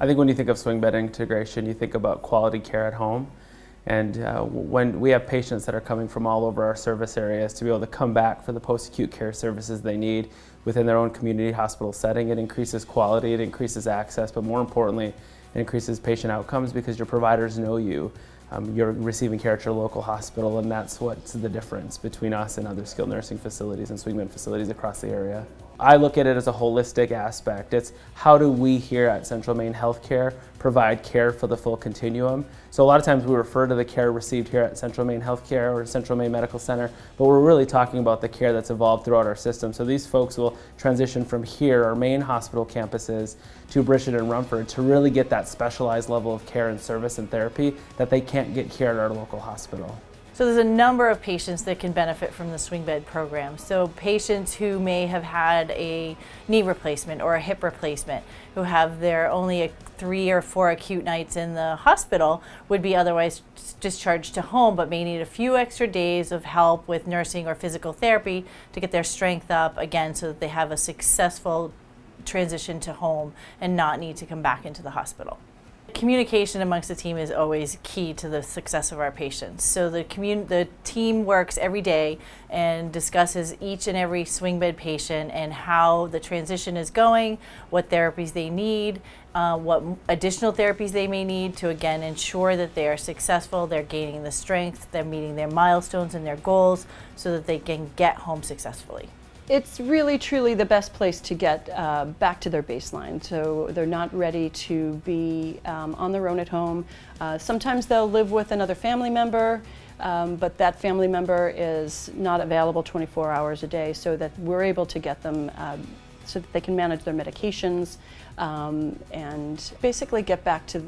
I think when you think of swing bed integration, you think about quality care at home. And when we have patients that are coming from all over our service areas to be able to come back for the post-acute care services they need within their own community hospital setting, it increases quality, it increases access, but more importantly, it increases patient outcomes because your providers know you. You're receiving care at your local hospital, and that's what's the difference between us and other skilled nursing facilities and swing bed facilities across the area. I look at it as a holistic aspect. It's how do we here at Central Maine Healthcare provide care for the full continuum. So a lot of times we refer to the care received here at Central Maine Healthcare or Central Maine Medical Center, but we're really talking about the care that's evolved throughout our system. So these folks will transition from here, our main hospital campuses, to Bridgton and Rumford to really get that specialized level of care and service and therapy that they can't get here at our local hospital. So there's a number of patients that can benefit from the swing bed program. So patients who may have had a knee replacement or a hip replacement, who have their only 3 or 4 acute nights in the hospital, would be otherwise discharged to home, but may need a few extra days of help with nursing or physical therapy to get their strength up again so that they have a successful transition to home and not need to come back into the hospital. Communication amongst the team is always key to the success of our patients. So the team works every day and discusses each and every swing bed patient and how the transition is going, what therapies they need, what additional therapies they may need to again ensure that they are successful, they're gaining the strength, they're meeting their milestones and their goals so that they can get home successfully. It's really truly the best place to get back to their baseline. So they're not ready to be on their own at home. Sometimes they'll live with another family member, but that family member is not available 24 hours a day, so that we're able to get them so that they can manage their medications and basically get back to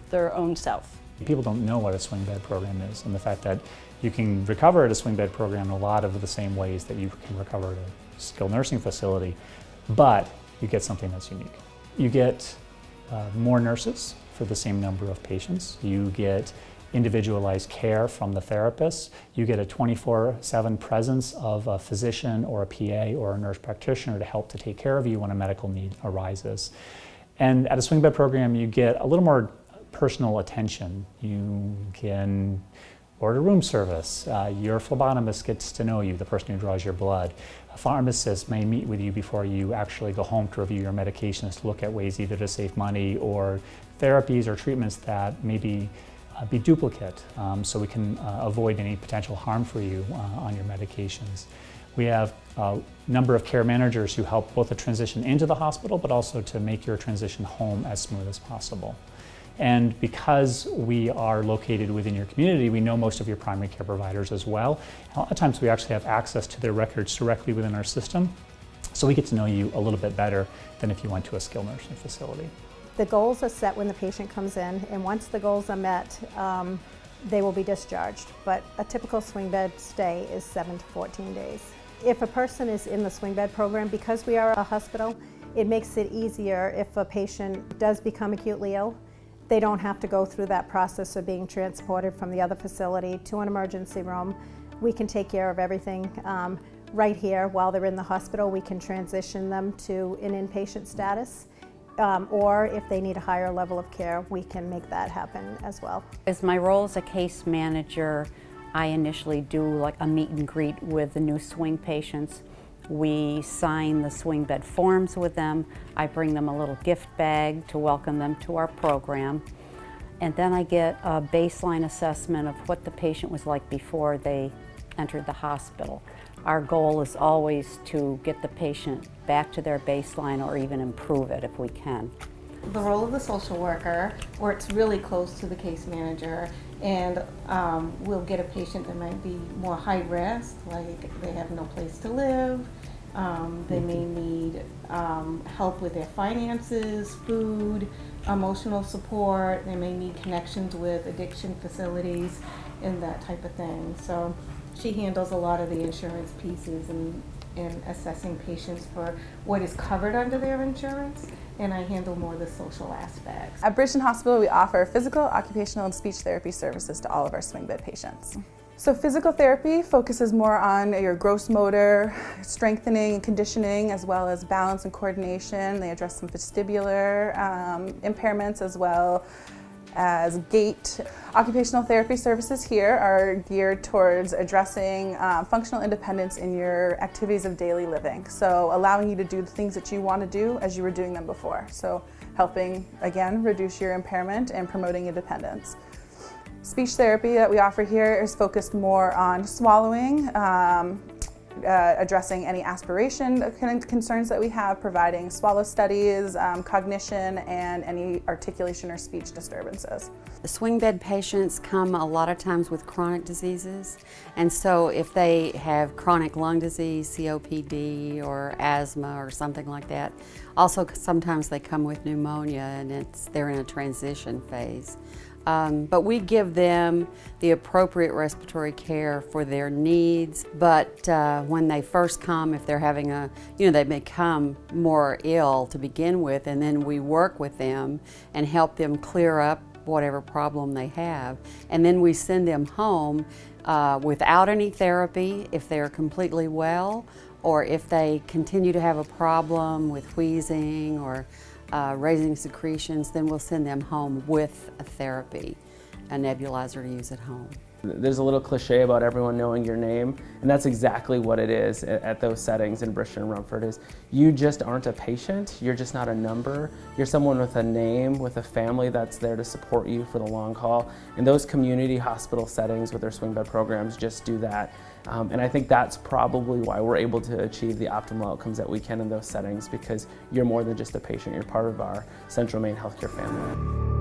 their own self. People don't know what a swing bed program is, and the fact that you can recover at a swing bed program in a lot of the same ways that you can recover at a skilled nursing facility, but you get something that's unique. You get more nurses for the same number of patients. You get individualized care from the therapists. You get a 24/7 presence of a physician or a PA or a nurse practitioner to help to take care of you when a medical need arises. And at a swing bed program, you get a little more personal attention. You can order room service. Your phlebotomist gets to know you, the person who draws your blood. A pharmacist may meet with you before you actually go home to review your medications, to look at ways either to save money or therapies or treatments that maybe be duplicate, so we can avoid any potential harm for you on your medications. We have a number of care managers who help both the transition into the hospital, but also to make your transition home as smooth as possible. And because we are located within your community, we know most of your primary care providers as well. A lot of times we actually have access to their records directly within our system, so we get to know you a little bit better than if you went to a skilled nursing facility. The goals are set when the patient comes in, and once the goals are met, they will be discharged. But a typical swing bed stay is 7 to 14 days. If a person is in the swing bed program, because we are a hospital, it makes it easier if a patient does become acutely ill. They don't have to go through that process of being transported from the other facility to an emergency room. We can take care of everything right here while they're in the hospital. We can transition them to an inpatient status, or if they need a higher level of care, we can make that happen as well. As my role as a case manager, I initially do like a meet and greet with the new swing patients. We sign the swing bed forms with them. I bring them a little gift bag to welcome them to our program. And then I get a baseline assessment of what the patient was like before they entered the hospital. Our goal is always to get the patient back to their baseline or even improve it if we can. The role of the social worker works really close to the case manager, and we'll get a patient that might be more high risk, like they have no place to live, they may need help with their finances, food, emotional support, they may need connections with addiction facilities and that type of thing. So she handles a lot of the insurance pieces and assessing patients for what is covered under their insurance, and I handle more of the social aspects. At Bridgton Hospital, we offer physical, occupational, and speech therapy services to all of our swing bed patients. So physical therapy focuses more on your gross motor, strengthening and conditioning, as well as balance and coordination. They address some vestibular impairments as well as gait. Occupational therapy services here are geared towards addressing functional independence in your activities of daily living. So allowing you to do the things that you want to do as you were doing them before. So helping, again, reduce your impairment and promoting independence. Speech therapy that we offer here is focused more on swallowing, addressing any aspiration concerns that we have, providing swallow studies, cognition, and any articulation or speech disturbances. The swing bed patients come a lot of times with chronic diseases, and so if they have chronic lung disease, COPD or asthma or something like that, also sometimes they come with pneumonia and they're in a transition phase. But we give them the appropriate respiratory care for their needs. But when they first come, if they're having they become more ill to begin with, and then we work with them and help them clear up whatever problem they have. And then we send them home without any therapy if they're completely well, or if they continue to have a problem with wheezing or raising secretions, then we'll send them home with a therapy, a nebulizer to use at home. There's a little cliche about everyone knowing your name, and that's exactly what it is at those settings in Bridgton and Rumford. Is you just aren't a patient, you're just not a number, you're someone with a name, with a family that's there to support you for the long haul. And those community hospital settings with their swing bed programs just do that. And I think that's probably why we're able to achieve the optimal outcomes that we can in those settings, because you're more than just a patient, you're part of our Central Maine healthcare family.